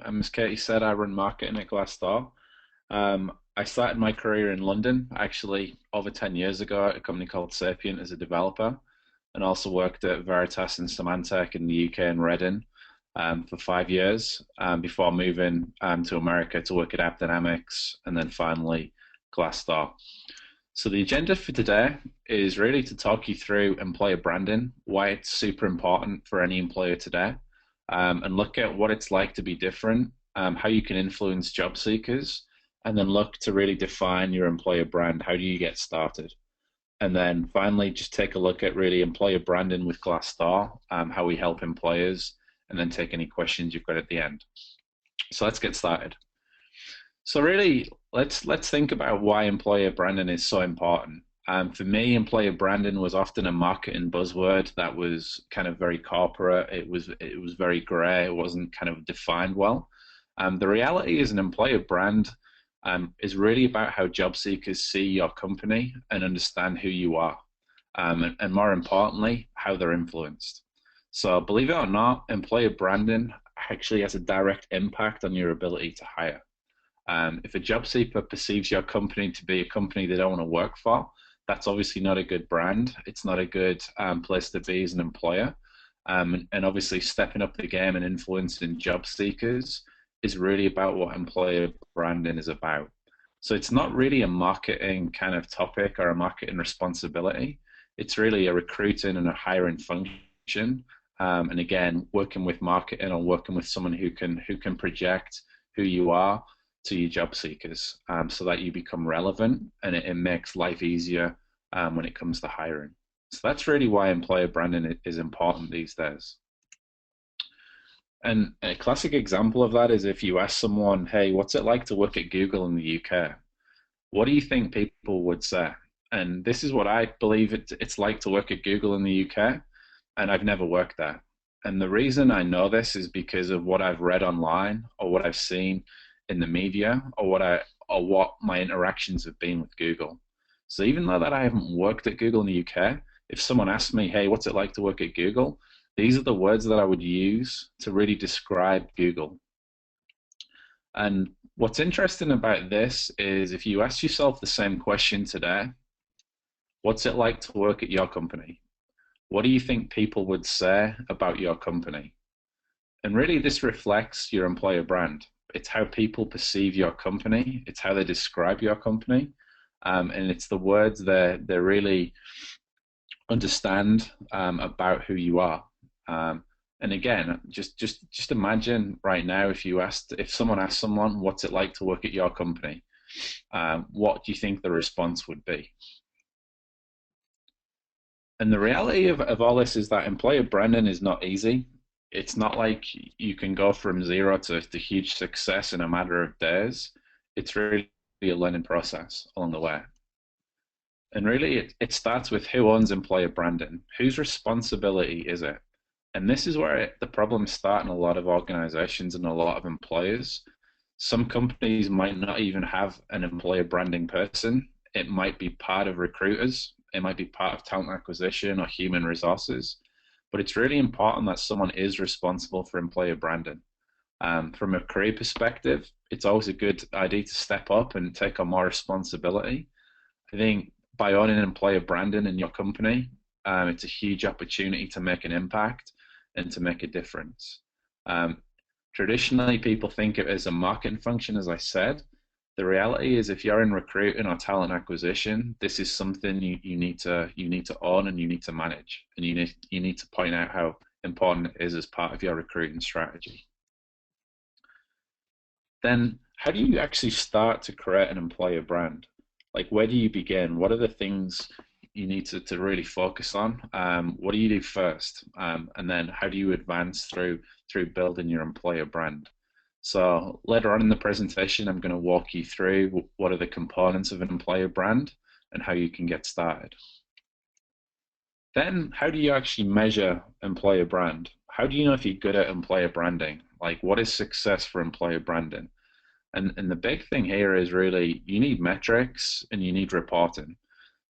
As Katie said, I run marketing at Glassdoor. I started my career in London, actually, over 10 years ago at a company called Sapient as a developer, and also worked at Veritas and Symantec in the UK and Reading for 5 years before moving to America to work at AppDynamics and then finally Glassdoor. So the agenda for today is really to talk you through employer branding, why it's super important for any employer today, and look at what it's like to be different, how you can influence job seekers, and then look to really define your employer brand. How do you get started? And then finally, just take a look at really employer branding with Glassdoor, how we help employers, and then take any questions you've got at the end. So let's get started. So really, let's think about why employer branding is so important. For me, employer branding was often a marketing buzzword that was kind of very corporate. It was very grey. It wasn't kind of defined well. The reality is, an employer brand is really about how job seekers see your company and understand who you are, and more importantly, how they're influenced. So, believe it or not, employer branding actually has a direct impact on your ability to hire. If a job seeker perceives your company to be a company they don't want to work for, that's obviously not a good brand. It's not a good place to be as an employer. And obviously, stepping up the game and influencing job seekers is really about what employer branding is about. So it's not really a marketing kind of topic or a marketing responsibility. It's really a recruiting and a hiring function. And again, working with marketing or working with someone who can project who you are to your job seekers, so that you become relevant and it makes life easier when it comes to hiring. So that's really why employer branding is important these days. And a classic example of that is if you ask someone, hey, what's it like to work at Google in the UK? What do you think people would say? And this is what I believe it's like to work at Google in the UK, and I've never worked there. And the reason I know this is because of what I've read online or what I've seen in the media or what my interactions have been with Google. So even though that I haven't worked at Google in the UK, if someone asked me, hey, what's it like to work at Google? These are the words that I would use to really describe Google. And what's interesting about this is if you ask yourself the same question today, what's it like to work at your company? What do you think people would say about your company? And really, this reflects your employer brand. It's how people perceive your company. It's how they describe your company, and it's the words they really understand about who you are. And again, just imagine right now if someone asked someone, "What's it like to work at your company?" What do you think the response would be? And the reality of all this is that employer branding is not easy. It's not like you can go from zero to huge success in a matter of days. It's really a learning process along the way. And really, it starts with who owns employer branding? Whose responsibility is it? And this is where the problems start in a lot of organizations and a lot of employers. Some companies might not even have an employer branding person. It might be part of recruiters. It might be part of talent acquisition or human resources. But it's really important that someone is responsible for employer branding. From a career perspective, it's always a good idea to step up and take on more responsibility. I think by owning employer branding in your company, it's a huge opportunity to make an impact and to make a difference. Um, Traditionally, people think of it as a marketing function, as I said. The reality is, if you're in recruiting or talent acquisition, this is something you need to own and you need to manage, and you need to point out how important it is as part of your recruiting strategy. Then, how do you actually start to create an employer brand? Like, where do you begin? What are the things you need to really focus on? What do you do first? And then how do you advance through building your employer brand? So later on in the presentation, I'm going to walk you through what are the components of an employer brand and how you can get started. Then, how do you actually measure employer brand? How do you know if you're good at employer branding? Like, what is success for employer branding? And the big thing here is really you need metrics and you need reporting.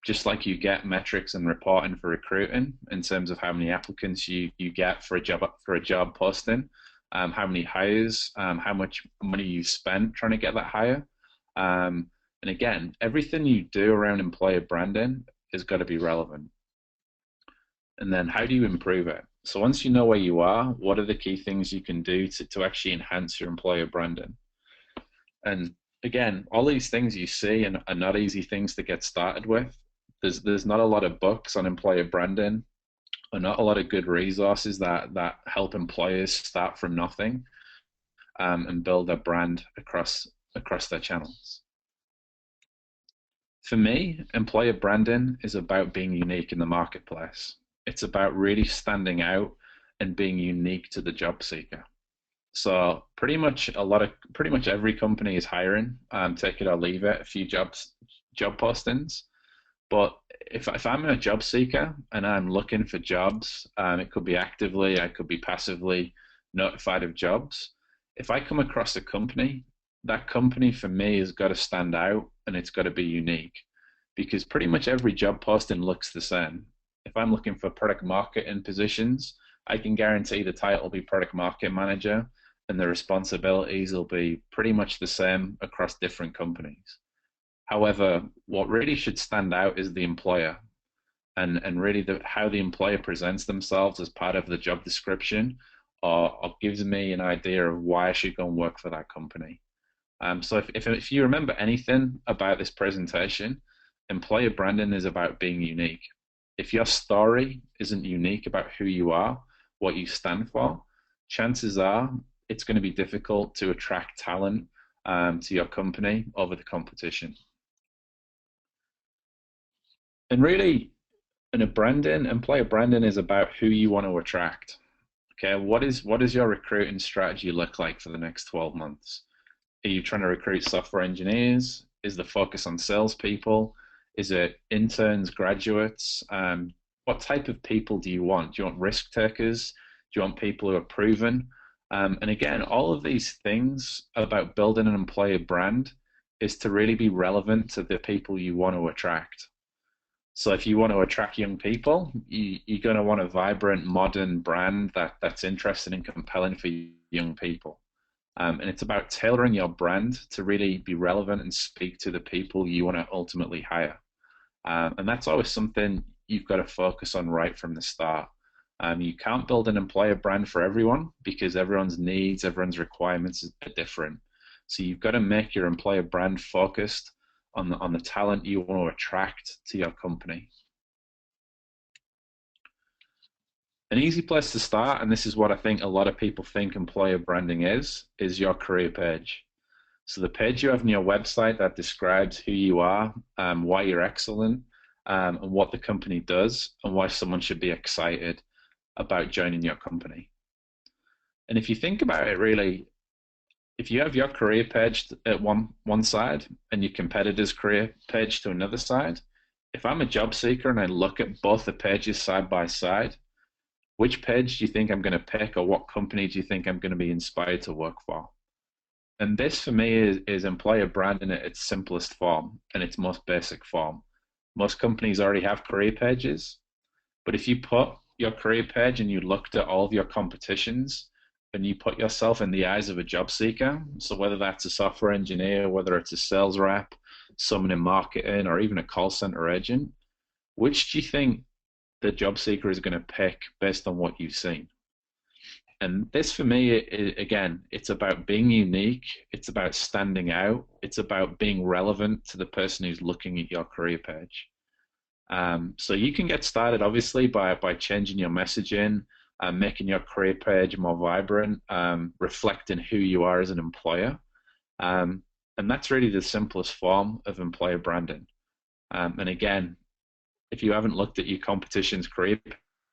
Just like you get metrics and reporting for recruiting in terms of how many applicants you get for a job posting, how many hires, how much money you spent trying to get that hire. And again, everything you do around employer branding has got to be relevant. And then how do you improve it? So once you know where you are, what are the key things you can do to actually enhance your employer branding? And again, all these things you see are not easy things to get started with. There's not a lot of books on employer branding, or not a lot of good resources that help employers start from nothing, and build their brand across their channels. For me, employer branding is about being unique in the marketplace. It's about really standing out and being unique to the job seeker. So pretty much every company is hiring, take it or leave it, a few job postings. But if I'm a job seeker and I'm looking for jobs, it could be actively, I could be passively notified of jobs. If I come across a company, that company for me has got to stand out and it's got to be unique, because pretty much every job posting looks the same. If I'm looking for product marketing positions, I can guarantee the title will be product marketing manager and the responsibilities will be pretty much the same across different companies. However, what really should stand out is the employer, and really how the employer presents themselves as part of the job description, or gives me an idea of why I should go and work for that company. So if you remember anything about this presentation, employer branding is about being unique. If your story isn't unique about who you are, what you stand for, chances are it's going to be difficult to attract talent to your company over the competition. And really, employer branding is about who you want to attract. Okay, what does your recruiting strategy look like for the next 12 months? Are you trying to recruit software engineers? Is the focus on salespeople? Is it interns, graduates? What type of people do you want? Do you want risk takers? Do you want people who are proven? And again, all of these things about building an employer brand is to really be relevant to the people you want to attract. So if you want to attract young people, you're going to want a vibrant, modern brand that's interesting and compelling for young people. And it's about tailoring your brand to really be relevant and speak to the people you want to ultimately hire. And that's always something you've got to focus on right from the start. You can't build an employer brand for everyone because everyone's needs, everyone's requirements are different. So you've got to make your employer brand focused on the talent you want to attract to your company. An easy place to start, and this is what I think a lot of people think employer branding is your career page. So the page you have on your website that describes who you are, why you're excellent, and what the company does, and why someone should be excited about joining your company. And if you think about it, really, if you have your career page at one side and your competitor's career page to another side, if I'm a job seeker and I look at both the pages side by side, which page do you think I'm going to pick, or what company do you think I'm going to be inspired to work for? And this for me is employer branding at its simplest form and its most basic form. Most companies already have career pages, but if you put your career page and you looked at all of your competitions and you put yourself in the eyes of a job seeker, so whether that's a software engineer, whether it's a sales rep, someone in marketing, or even a call center agent, which do you think the job seeker is going to pick based on what you've seen? And this for me, again, it's about being unique, it's about standing out, it's about being relevant to the person who's looking at your career page. So you can get started obviously by changing your messaging, making your career page more vibrant, reflecting who you are as an employer. And that's really the simplest form of employer branding. And again, if you haven't looked at your competition's career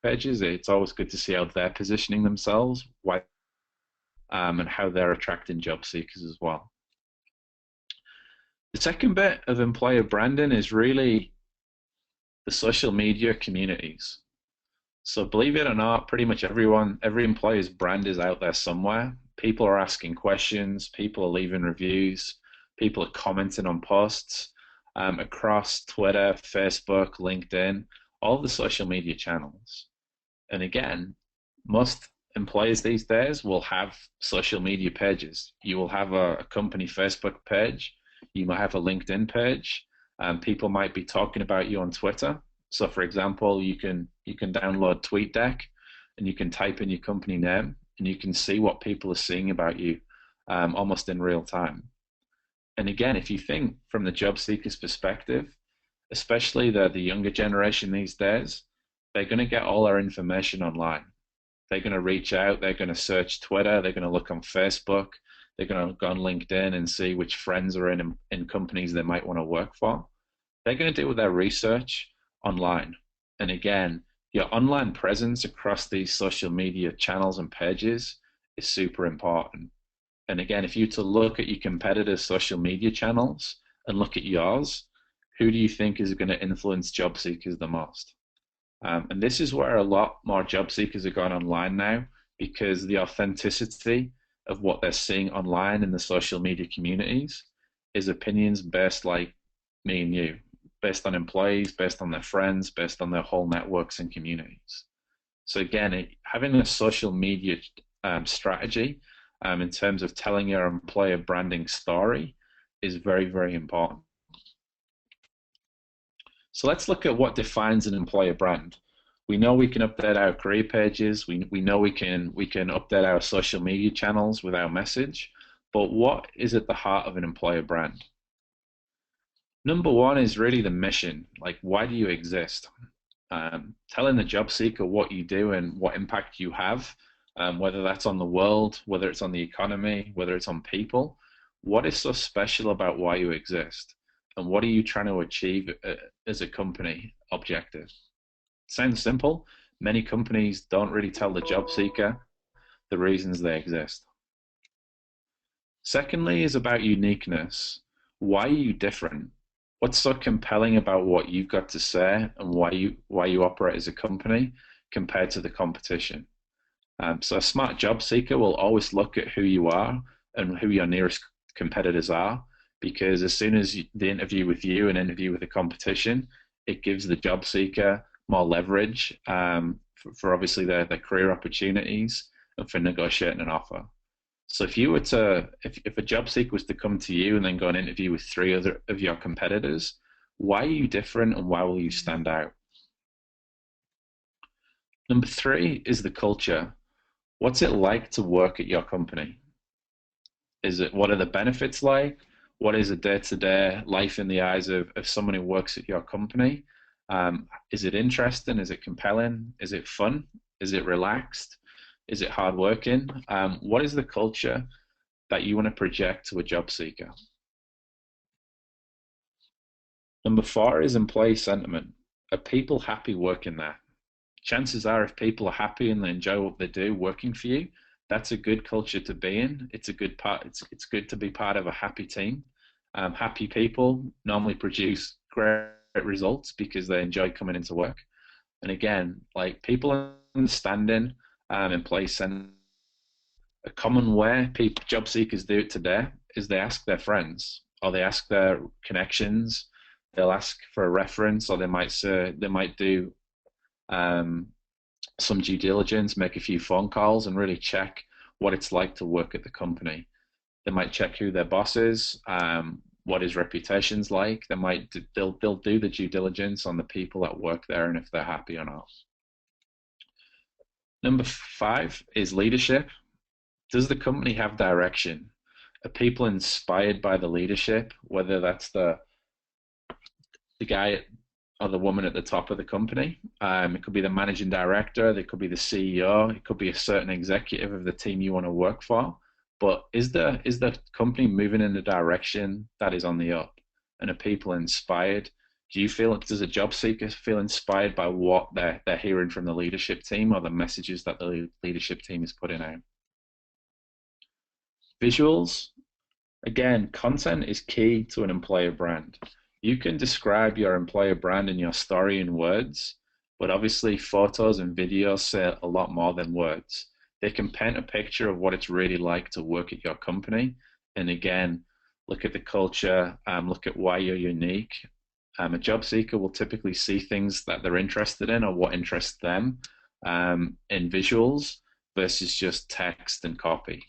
pages, it's always good to see how they're positioning themselves, why, and how they're attracting job seekers as well. The second bit of employer branding is really the social media communities. So believe it or not, pretty much every employer's brand is out there somewhere. People are asking questions, people are leaving reviews, people are commenting on posts across Twitter, Facebook, LinkedIn, all the social media channels. And again, most employers these days will have social media pages. You will have a company Facebook page. You might have a LinkedIn page. People might be talking about you on Twitter. So, for example, you can download TweetDeck, and you can type in your company name, and you can see what people are seeing about you almost in real time. And again, if you think from the job seeker's perspective, especially the younger generation these days, they're going to get all their information online. They're going to reach out, they're going to search Twitter, they're going to look on Facebook, they're going to go on LinkedIn and see which friends are in companies they might want to work for. They're going to do their research online. And again, your online presence across these social media channels and pages is super important. And again, if you to look at your competitors' social media channels and look at yours, who do you think is going to influence job seekers the most? And this is where a lot more job seekers are going online now, because the authenticity of what they're seeing online in the social media communities is opinions based like me and you, based on employees, based on their friends, based on their whole networks and communities. So again, having a social media strategy in terms of telling your employer branding story is very, very important. So let's look at what defines an employer brand. We know we can update our career pages. We know we can update our social media channels with our message. But what is at the heart of an employer brand? Number one is really the mission. Like, why do you exist? Telling the job seeker what you do and what impact you have, whether that's on the world, whether it's on the economy, whether it's on people. What is so special about why you exist? And what are you trying to achieve as a company objective? Sounds simple. Many companies don't really tell the job seeker the reasons they exist. Secondly is about uniqueness. Why are you different? What's so compelling about what you've got to say and why you operate as a company compared to the competition? So a smart job seeker will always look at who you are and who your nearest competitors are, because as soon as they interview with you and interview with the competition, it gives the job seeker more leverage for obviously their career opportunities and for negotiating an offer. So if you were to, if a job seeker was to come to you and then go and interview with 3 other of your competitors, why are you different and why will you stand out? Number 3 is the culture. What's it like to work at your company? What are the benefits like? What is a day-to-day life in the eyes of someone who works at your company? Is it interesting? Is it compelling? Is it fun? Is it relaxed? Is it hardworking? What is the culture that you want to project to a job seeker? Number 4 is employee sentiment. Are people happy working there? Chances are, if people are happy and they enjoy what they do working for you, that's a good culture to be in. It's a good part. It's good to be part of a happy team. Happy people normally produce great results because they enjoy coming into work. And again, like, people understanding employee sentiment. A common way job seekers do it today is they ask their friends or they ask their connections. They'll ask for a reference, or they might do some due diligence, make a few phone calls, and really check what it's like to work at the company. They might check who their boss is, what his reputation's like. They'll do the due diligence on the people that work there and if they're happy or not. Number 5 is leadership. Does the company have direction? Are people inspired by the leadership, whether that's the guy or the woman at the top of the company? It could be the managing director, it could be the CEO, it could be a certain executive of the team you want to work for. But is the company moving in the direction that is on the up? And are people inspired? Does a job seeker feel inspired by what they're hearing from the leadership team or the messages that the leadership team is putting out? Visuals. Again, content is key to an employer brand. You can describe your employer brand and your story in words, but obviously photos and videos say a lot more than words. They can paint a picture of what it's really like to work at your company. And again, look at the culture, look at why you're unique. A job seeker will typically see things that they're interested in or what interests them in visuals, versus just text and copy.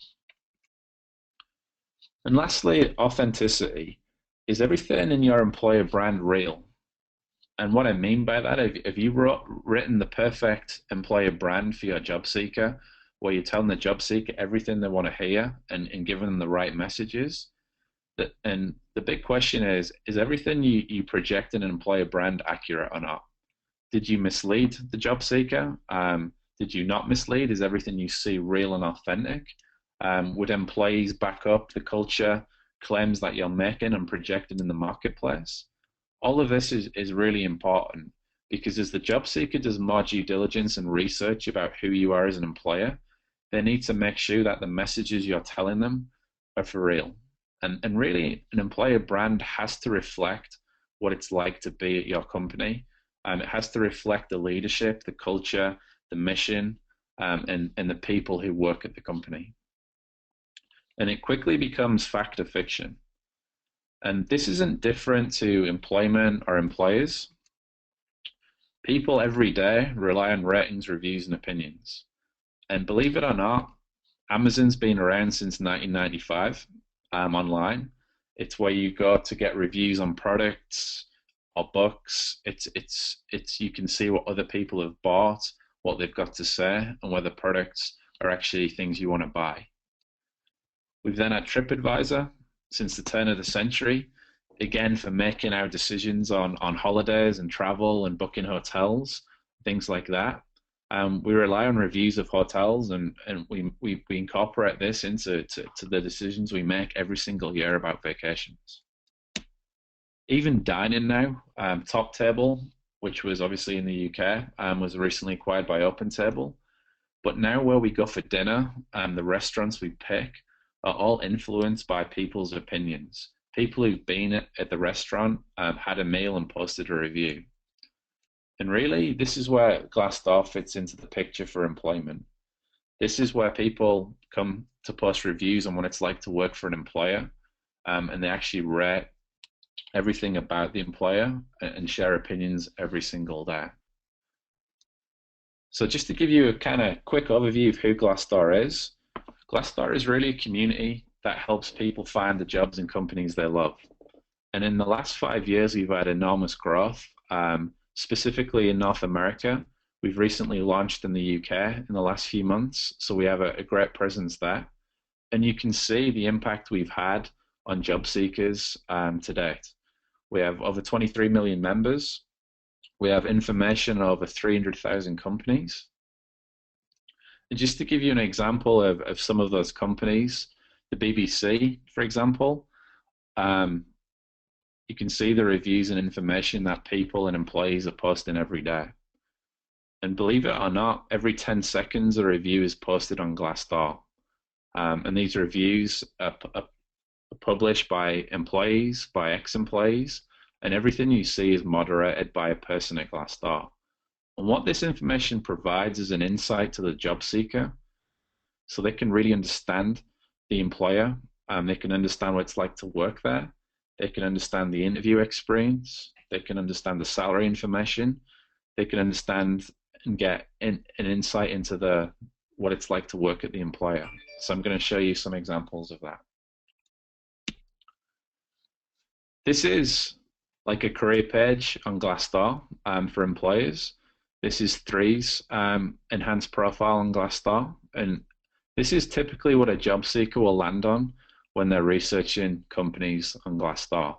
And lastly, authenticity. Is everything in your employer brand real? And what I mean by that, if you written the perfect employer brand for your job seeker, where you're telling the job seeker everything they want to hear and giving them the right messages, and the big question is everything you project in an employer brand accurate or not? Did you mislead the job seeker? Did you not mislead? Is everything you see real and authentic? Would employees back up the culture claims that you're making and projecting in the marketplace? All of this is really important because as the job seeker does more due diligence and research about who you are as an employer, they need to make sure that the messages you're telling them are for real. And really, an employer brand has to reflect what it's like to be at your company. It has to reflect the leadership, the culture, the mission, and the people who work at the company. And it quickly becomes fact or fiction. And this isn't different to employment or employers. People every day rely on ratings, reviews, and opinions. And believe it or not, Amazon's been around since 1995 online. It's where you go to get reviews on products or books. It's you can see what other people have bought, what they've got to say, and whether products are actually things you want to buy. We've then had TripAdvisor since the turn of the century, again for making our decisions on holidays and travel and booking hotels, things like that. We rely on reviews of hotels and we incorporate this into the decisions we make every single year about vacations. Even dining now, Top Table, which was obviously in the UK, was recently acquired by OpenTable. But now where we go for dinner and the restaurants we pick are all influenced by people's opinions. People who've been at the restaurant, had a meal and posted a review. And really, this is where Glassdoor fits into the picture for employment. This is where people come to post reviews on what it's like to work for an employer, and they actually rate everything about the employer and share opinions every single day. So just to give you a kind of quick overview of who Glassdoor is really a community that helps people find the jobs and companies they love. And in the last 5 years, we've had enormous growth, specifically in North America. We've recently launched in the UK in the last few months, so we have a great presence there. And you can see the impact we've had on job seekers to date. We have over 23 million members. We have information on over 300,000 companies. And just to give you an example of some of those companies, the BBC, for example, you can see the reviews and information that people and employees are posting every day. And believe it or not, every 10 seconds a review is posted on Glassdoor. And these reviews are published by employees, by ex-employees, and everything you see is moderated by a person at Glassdoor. And what this information provides is an insight to the job seeker so they can really understand the employer. They can understand what it's like to work there. They can understand the interview experience. They can understand the salary information. They can understand and get an insight into what it's like to work at the employer. So I'm going to show you some examples of that. This is like a career page on Glassdoor for employers. This is Three's enhanced profile on Glassdoor, and this is typically what a job seeker will land on when they're researching companies on Glassdoor.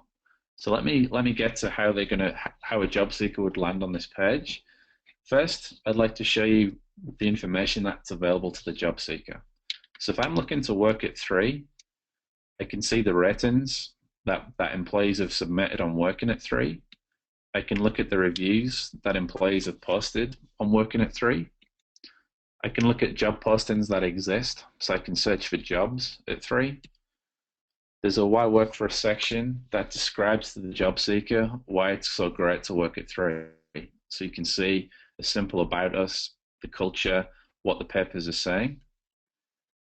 So let me get to how a job seeker would land on this page. First, I'd like to show you the information that's available to the job seeker. So if I'm looking to work at Three, I can see the ratings that employees have submitted on working at Three. I can look at the reviews that employees have posted on working at Three. I can look at job postings that exist, so I can search for jobs at Three. There's a why work for a section that describes to the job seeker why it's so great to work at Three. So you can see a simple about us, the culture, what the papers are saying.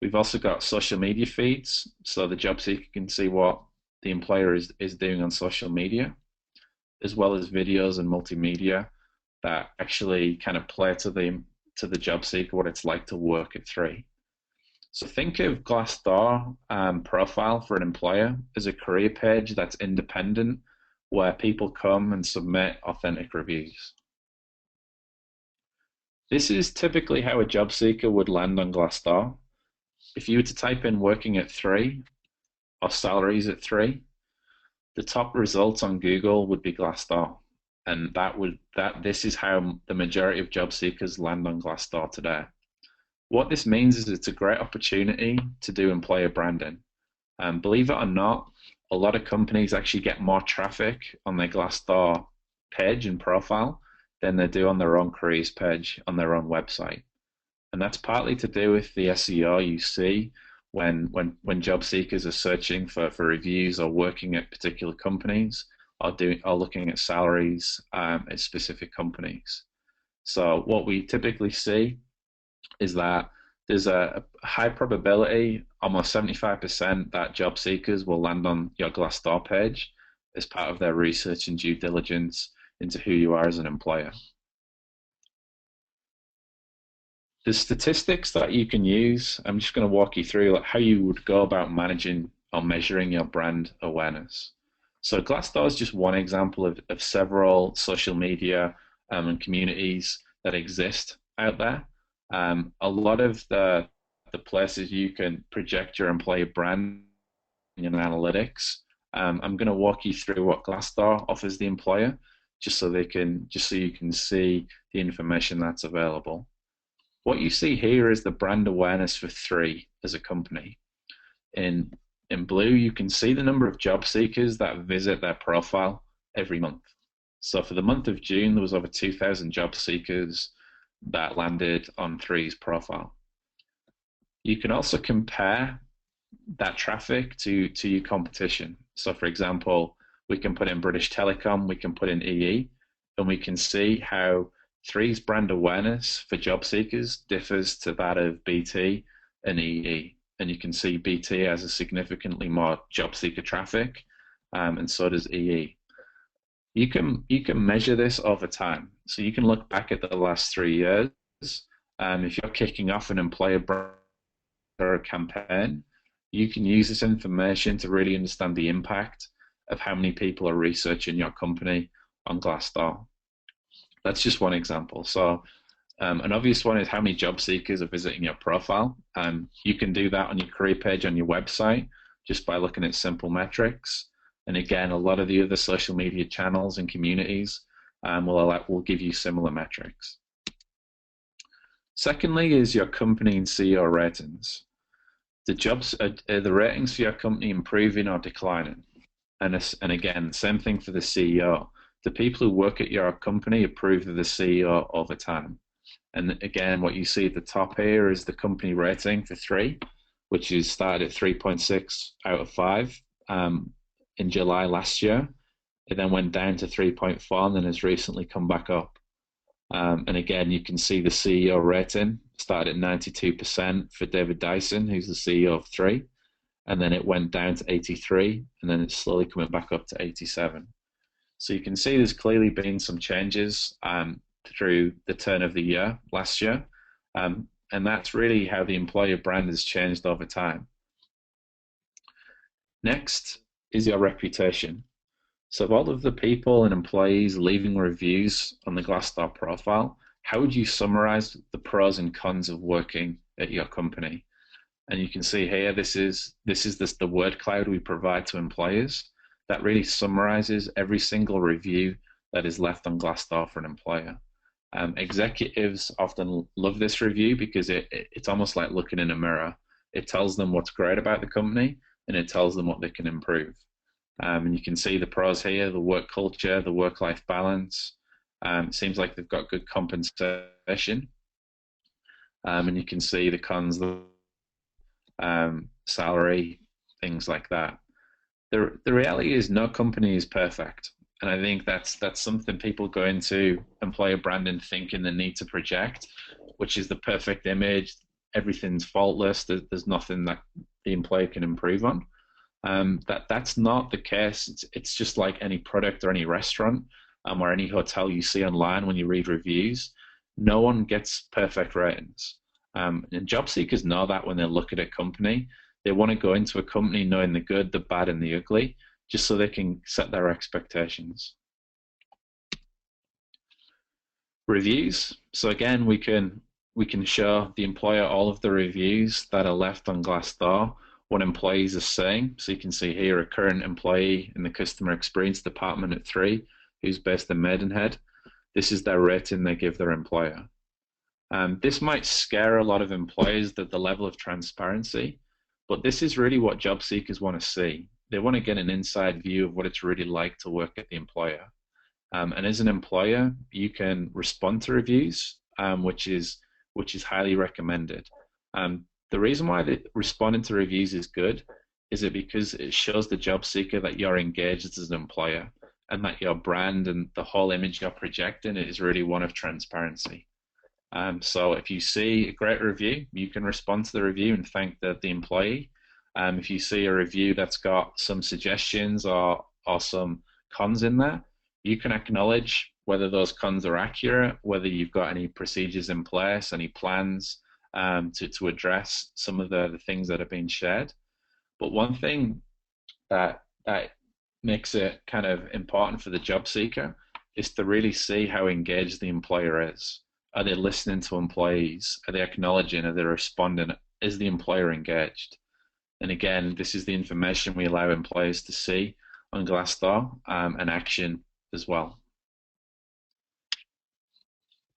We've also got social media feeds, so the job seeker can see what the employer is doing on social media, as well as videos and multimedia that actually kind of play to the to the job seeker what it's like to work at three. So think of Glassdoor profile for an employer as a career page that's independent, where people come and submit authentic reviews. This is typically how a job seeker would land on Glassdoor. If you were to type in working at three or salaries at three, the top results on Google would be Glassdoor. And this is how the majority of job seekers land on Glassdoor today. What this means is it's a great opportunity to do employer branding. Believe it or not, a lot of companies actually get more traffic on their Glassdoor page and profile than they do on their own careers page on their own website. And that's partly to do with the SEO you see when job seekers are searching for reviews or working at particular companies or looking at salaries at specific companies. So what we typically see is that there's a high probability, almost 75%, that job seekers will land on your Glassdoor page as part of their research and due diligence into who you are as an employer. The statistics that you can use, I'm just going to walk you through how you would go about managing or measuring your brand awareness. So Glassdoor is just one example of several social media and communities that exist out there. A lot of the places you can project your employer brand in analytics. I'm going to walk you through what Glassdoor offers the employer, just so you can see the information that's available. What you see here is the brand awareness for three as a company. In blue, you can see the number of job seekers that visit their profile every month. So for the month of June, there was over 2,000 job seekers that landed on three's profile. You can also compare that traffic to your competition. So for example, we can put in British Telecom, we can put in EE, and we can see how three's brand awareness for job seekers differs to that of BT and EE. And you can see BT has a significantly more job seeker traffic, and so does EE. You can measure this over time. So you can look back at the last 3 years. If you're kicking off an employer brand campaign, you can use this information to really understand the impact of how many people are researching your company on Glassdoor. That's just one example. So an obvious one is how many job seekers are visiting your profile. You can do that on your career page on your website just by looking at simple metrics. And again, a lot of the other social media channels and communities will give you similar metrics. Secondly is your company and CEO ratings. The ratings for your company improving or declining? And again, same thing for the CEO. The people who work at your company approve of the CEO over time. And again, what you see at the top here is the company rating for three, which is started at 3.6 out of 5 in July last year. It then went down to 3.4 and then has recently come back up. And again, you can see the CEO rating started at 92% for David Dyson, who's the CEO of three, and then it went down to 83, and then it's slowly coming back up to 87. So you can see there's clearly been some changes through the turn of the year last year, and that's really how the employer brand has changed over time. Next is your reputation. So of all of the people and employees leaving reviews on the Glassdoor profile, how would you summarize the pros and cons of working at your company? And you can see here, this is the word cloud we provide to employers that really summarizes every single review that is left on Glassdoor for an employer. Executives often love this review because it's almost like looking in a mirror. It tells them what's great about the company and it tells them what they can improve. And you can see the pros here, the work culture, the work-life balance. It seems like they've got good compensation. And you can see the cons, salary, things like that. The reality is no company is perfect. And I think that's something people go into employer branding thinking they need to project, which is the perfect image. Everything's faultless. There's nothing that the employer can improve on. That's not the case. It's just like any product or any restaurant or any hotel you see online when you read reviews. No one gets perfect ratings. And job seekers know that when they look at a company, they want to go into a company knowing the good, the bad, and the ugly, just so they can set their expectations. Reviews. So again, we can show the employer all of the reviews that are left on Glassdoor, what employees are saying. So you can see here a current employee in the customer experience department at 3, who's based in Maidenhead. This is their rating they give their employer. This might scare a lot of employers that the level of transparency, but this is really what job seekers want to see. They want to get an inside view of what it's really like to work at the employer. And as an employer, you can respond to reviews, which is highly recommended. The reason why responding to reviews is good is it because it shows the job seeker that you're engaged as an employer and that your brand and the whole image you're projecting is really one of transparency. So if you see a great review, you can respond to the review and thank the employee. If you see a review that's got some suggestions or some cons in there, you can acknowledge whether those cons are accurate, whether you've got any procedures in place, any plans to address some of the things that have been shared. But one thing that makes it kind of important for the job seeker is to really see how engaged the employer is. Are they listening to employees? Are they acknowledging? Are they responding? Is the employer engaged? And again, this is the information we allow employers to see on Glassdoor and action as well.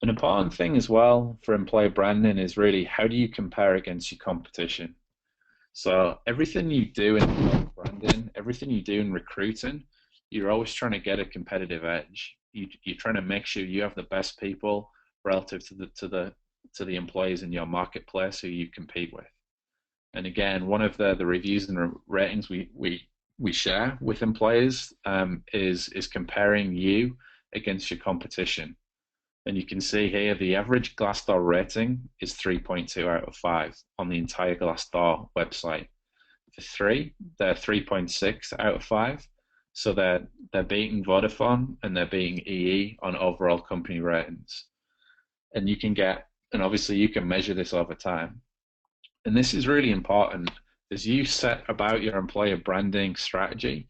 An important thing as well for employer branding is really how do you compare against your competition? So everything you do in branding, everything you do in recruiting, you're always trying to get a competitive edge. You're trying to make sure you have the best people relative to the employees in your marketplace who you compete with. And again, one of the reviews and ratings we share with employers is comparing you against your competition. And you can see here the average Glassdoor rating is 3.2 out of 5 on the entire Glassdoor website. For 3, they're 3.6 out of 5. So they're beating Vodafone and they're beating EE on overall company ratings. And obviously you can measure this over time. And this is really important as you set about your employer branding strategy.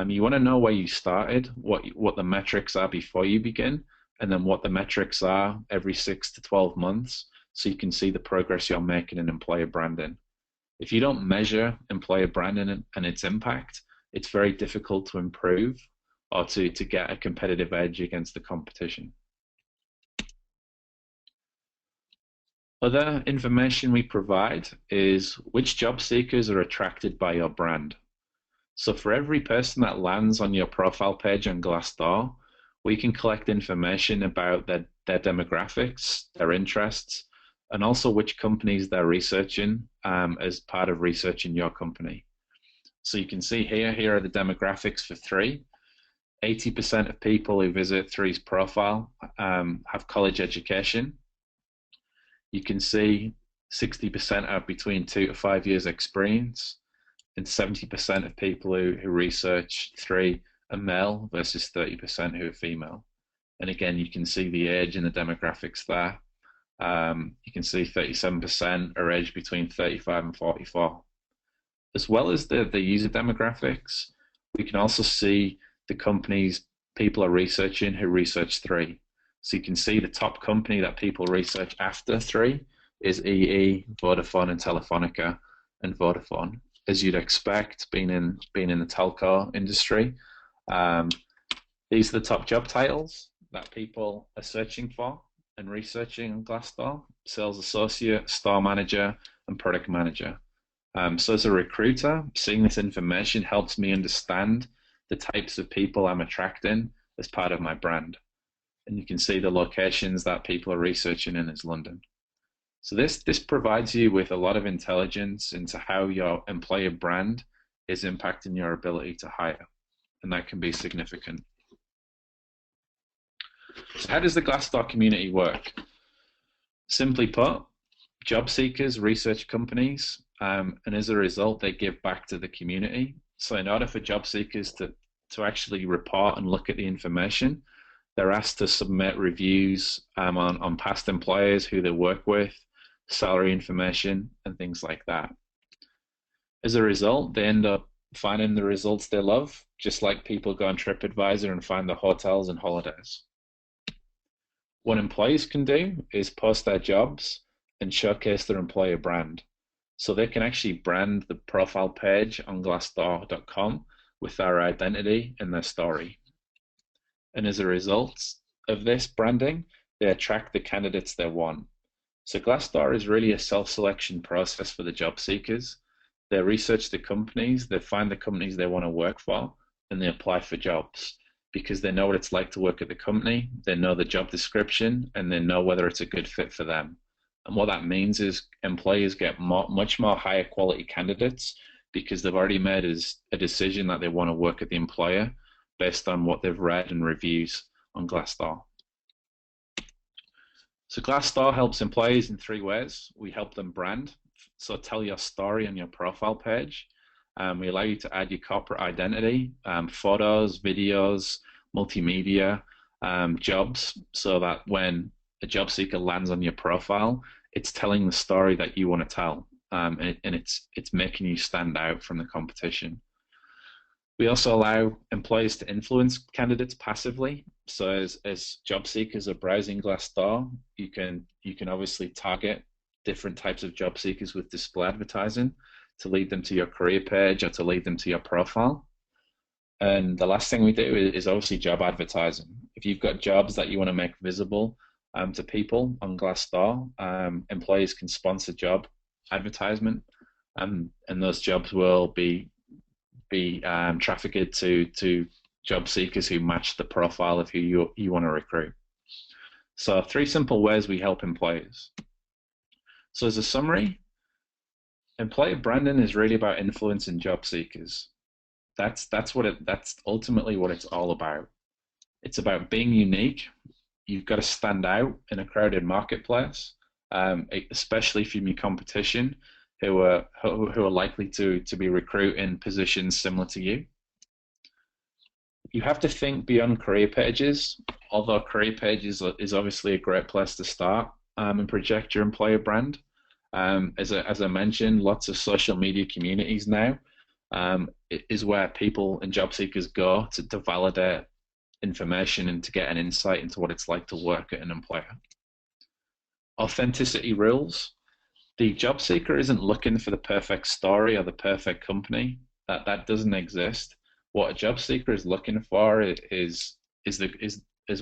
You want to know where you started, what the metrics are before you begin, and then what the metrics are every 6 to 12 months, so you can see the progress you're making in employer branding. If you don't measure employer branding and its impact, it's very difficult to improve or to get a competitive edge against the competition. Other information we provide is which job seekers are attracted by your brand. So for every person that lands on your profile page on Glassdoor, we can collect information about their demographics, their interests, and also which companies they're researching as part of researching your company. So you can see here are the demographics for 3. 80% of people who visit 3's profile have college education. You can see 60% have between 2 to 5 years experience, and 70% of people who research 3 are male versus 30% who are female. And again, you can see the age and the demographics there. You can see 37% are aged between 35 and 44. As well as the user demographics, we can also see the companies people are researching who research 3. So you can see the top company that people research after 3 is EE, Vodafone, and Telefonica, and Vodafone, as you'd expect, being in the telco industry. These are the top job titles that people are searching for and researching on Glassdoor: sales associate, store manager, and product manager. So as a recruiter, seeing this information helps me understand the types of people I'm attracting as part of my brand. And you can see the locations that people are researching in is London. So this provides you with a lot of intelligence into how your employer brand is impacting your ability to hire, and that can be significant. So how does the Glassdoor community work? Simply put, job seekers research companies, and as a result, they give back to the community. So in order for job seekers to actually report and look at the information, They're asked to submit reviews on past employers, who they work with, salary information, and things like that. As a result, they end up finding the results they love, just like people go on TripAdvisor and find the hotels and holidays. What employees can do is post their jobs and showcase their employer brand. So they can actually brand the profile page on glassdoor.com with their identity and their story. And as a result of this branding, they attract the candidates they want. So Glassdoor is really a self-selection process for the job seekers. They research the companies, they find the companies they want to work for, and they apply for jobs because they know what it's like to work at the company, they know the job description, and they know whether it's a good fit for them. And what that means is employers get much more higher quality candidates because they've already made a decision that they want to work at the employer based on what they've read and reviews on Glassdoor. So Glassdoor helps employees in 3 ways. We help them brand, so tell your story on your profile page. We allow you to add your corporate identity, photos, videos, multimedia, jobs, so that when a job seeker lands on your profile, it's telling the story that you want to tell, and it's making you stand out from the competition. We also allow employers to influence candidates passively. So as job seekers are browsing Glassdoor, you can obviously target different types of job seekers with display advertising to lead them to your career page or to lead them to your profile. And the last thing we do is obviously job advertising. If you've got jobs that you want to make visible to people on Glassdoor, employees can sponsor job advertisement, and those jobs will be trafficked to job seekers who match the profile of who you want to recruit. So 3 simple ways we help employers. So as a summary, employer branding is really about influencing job seekers. That's ultimately what it's all about. It's about being unique. You've got to stand out in a crowded marketplace, especially from your competition, who are likely to be recruiting positions similar to you. You have to think beyond career pages, although career pages is obviously a great place to start and project your employer brand. As I mentioned, lots of social media communities now is where people and job seekers go to validate information and to get an insight into what it's like to work at an employer. Authenticity rules. The job seeker isn't looking for the perfect story or the perfect company. That doesn't exist. What a job seeker is looking for is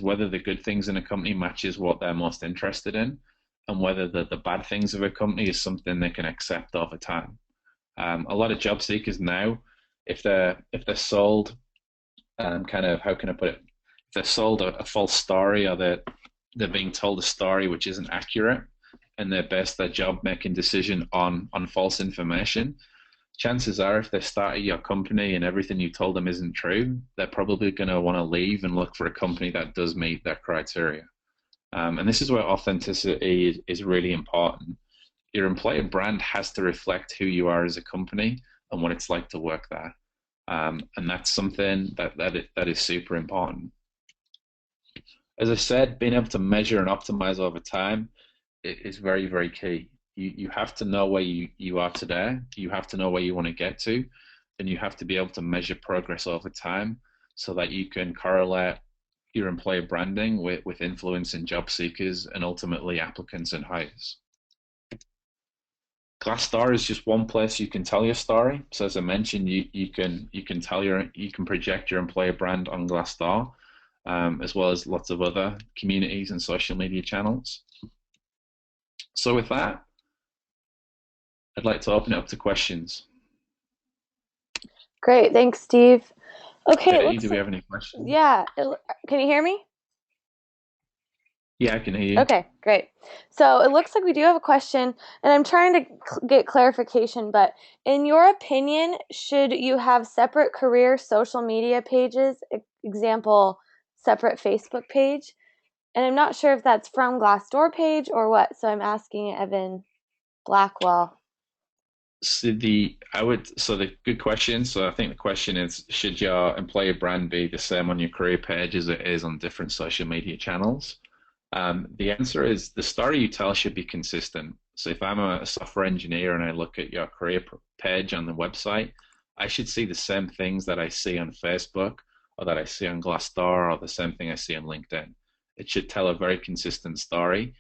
whether the good things in a company matches what they're most interested in, and whether the bad things of a company is something they can accept over time. A lot of job seekers now, if they're sold, kind of, how can I put it? If they're sold a false story, or they're being told a story which isn't accurate, and they base their job making decision on false information, chances are if they start at your company and everything you told them isn't true, they're probably going to want to leave and look for a company that does meet their criteria. And this is where authenticity is really important. Your employer brand has to reflect who you are as a company and what it's like to work there. And that's something that is super important. As I said, being able to measure and optimize over time is very, very key. You have to know where you are today, you have to know where you want to get to, and you have to be able to measure progress over time so that you can correlate your employer branding with influence in job seekers and ultimately applicants and hires. Glassdoor is just one place you can tell your story. So as I mentioned, you can project your employer brand on Glassdoor, as well as lots of other communities and social media channels. So with that, I'd like to open it up to questions. Great, thanks, Steve. Okay, Betty, do we have any questions? yeah. Can you hear me? Yeah, I can hear you. Okay, great. So it looks like we do have a question, and I'm trying to get clarification, but in your opinion, should you have separate career social media pages, example, separate Facebook page? And I'm not sure if that's from Glassdoor page or what, so I'm asking Evan Blackwell. So the good question. So I think the question is, should your employer brand be the same on your career page as it is on different social media channels? The answer is the story you tell should be consistent. So if I'm a software engineer and I look at your career page on the website, I should see the same things that I see on Facebook or that I see on Glassdoor or the same thing I see on LinkedIn. It should tell a very consistent story.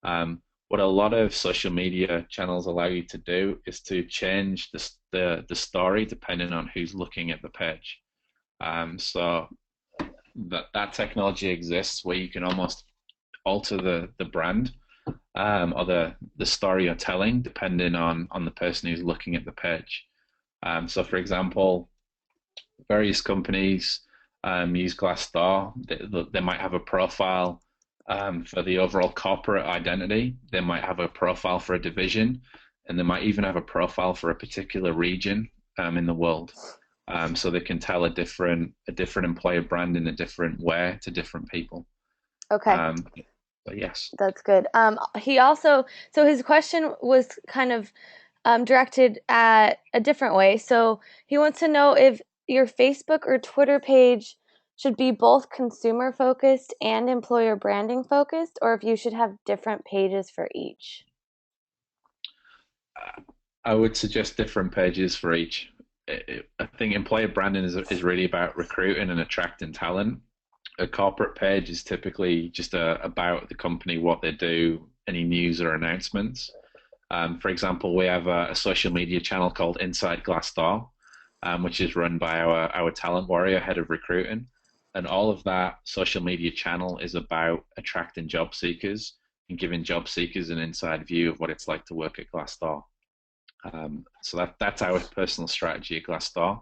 What a lot of social media channels allow you to do is to change the story depending on who's looking at the page. So that technology exists where you can almost alter the brand or the story you're telling depending on the person who's looking at the page. So, for example, various companies use Glassdoor. They might have a profile for the overall corporate identity. They might have a profile for a division, and they might even have a profile for a particular region in the world. So they can tell a different employer brand in a different way to different people. Okay. Um, but yes. That's good. He also, so his question was kind of directed at a different way. So he wants to know if your Facebook or Twitter page should be both consumer focused and employer branding focused, or if you should have different pages for each. I would suggest different pages for each. I think employer branding is really about recruiting and attracting talent. A corporate page is typically just about the company, what they do, any news or announcements. For example, we have a social media channel called Inside Glassdoor, which is run by our talent warrior, head of recruiting. And all of that social media channel is about attracting job seekers and giving job seekers an inside view of what it's like to work at Glassdoor. So that's our personal strategy at Glassdoor.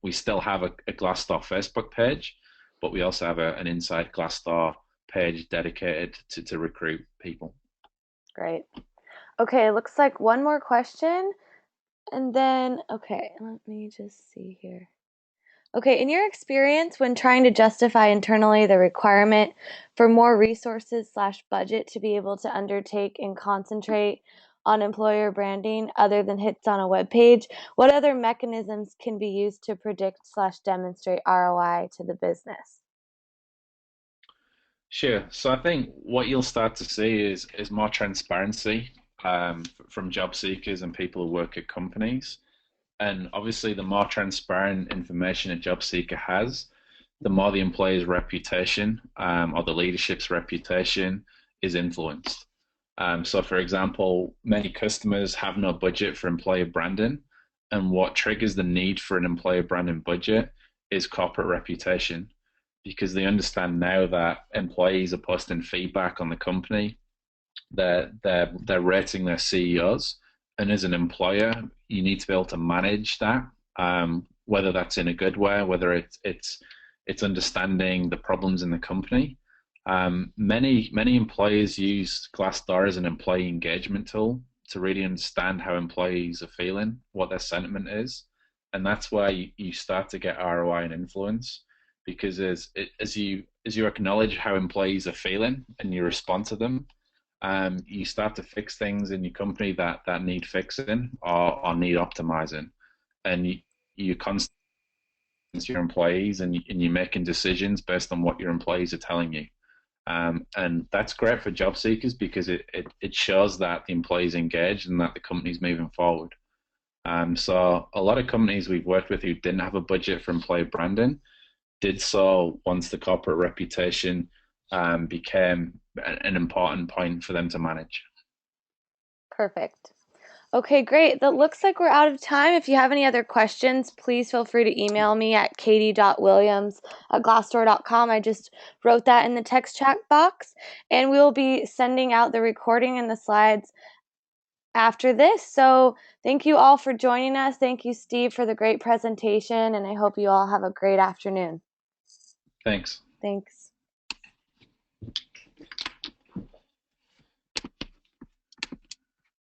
We still have a Glassdoor Facebook page, but we also have an Inside Glassdoor page dedicated to recruit people. Great. Okay, looks like one more question. And then, okay, let me just see here. Okay, in your experience when trying to justify internally the requirement for more resources slash budget to be able to undertake and concentrate on employer branding other than hits on a web page, what other mechanisms can be used to predict slash demonstrate ROI to the business? Sure. So I think what you'll start to see is more transparency from job seekers and people who work at companies. And obviously, the more transparent information a job seeker has, the more the employer's reputation or the leadership's reputation is influenced. So, for example, many customers have no budget for employer branding, and what triggers the need for an employer branding budget is corporate reputation, because they understand now that employees are posting feedback on the company, they're rating their CEOs, and as an employer, you need to be able to manage that, whether that's in a good way, whether it's understanding the problems in the company. Many employers use Glassdoor as an employee engagement tool to really understand how employees are feeling, what their sentiment is, and that's where you start to get ROI and influence, because as you acknowledge how employees are feeling and you respond to them, you start to fix things in your company that need fixing or need optimizing, and you constantly your employees and you're making decisions based on what your employees are telling you. And that's great for job seekers because it shows that the employee's engaged and that the company's moving forward. So a lot of companies we've worked with who didn't have a budget for employer branding did so once the corporate reputation became an important point for them to manage. Perfect. Okay, great. That looks like we're out of time. If you have any other questions, please feel free to email me at katie.williams@glassdoor.com. I just wrote that in the text chat box, and we will be sending out the recording and the slides after this. So thank you all for joining us. Thank you, Steve, for the great presentation, and I hope you all have a great afternoon. Thanks. Thanks.